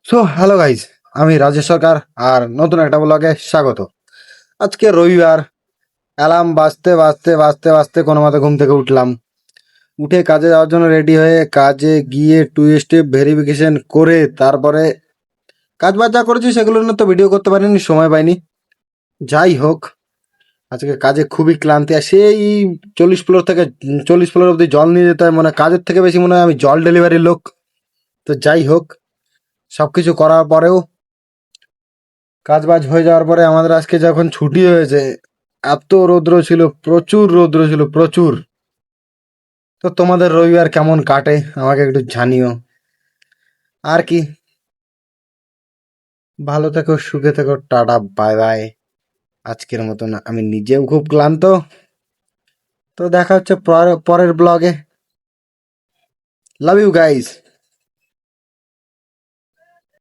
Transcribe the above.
So hello guys, আমি রাজেশ সরকার আর নতুন একটা ব্লগে স্বাগত। আজকে রবিবার, অ্যালার্ম বাজতে বাজতে বাজতে বাজতে কোনো মতে ঘুম থেকে উঠলাম। উঠে কাজে যাওয়ার জন্য রেডি হয়ে কাজে গিয়ে 2 স্টেপ ভেরিফিকেশন করে তারপরে কাজ বাজ যা করেছি সেগুলো নিয়ে তো ভিডিও করতে পারিনি, সময় পাইনি। যাই হোক, আজকে কাজে খুবই ক্লান্তি, আর সেই 40 ফ্লোর থেকে 40 ফ্লোর অব্দি জল নিয়ে যেতে হয়, মানে কাজের থেকে বেশি মনে হয় আমি জল ডেলিভারির লোক। তো যাই হোক, সব কিছু করার পরেও কাজ বাজ হয়ে যাওয়ার পরে আমাদের আজকে যখন ছুটি হয়েছে, এত রৌদ্র ছিল, প্রচুর রৌদ্র ছিল, প্রচুর। তো তোমাদের রবিবার কেমন কাটে আমাকে একটু জানিও। আর কি, ভালো থেকো, সুখে থেকো, টাটা, বাই বাই। আজকের মতন আমি নিজেও খুব ক্লান্ত। তো দেখা হচ্ছে পরের ব্লগে। Love you guys.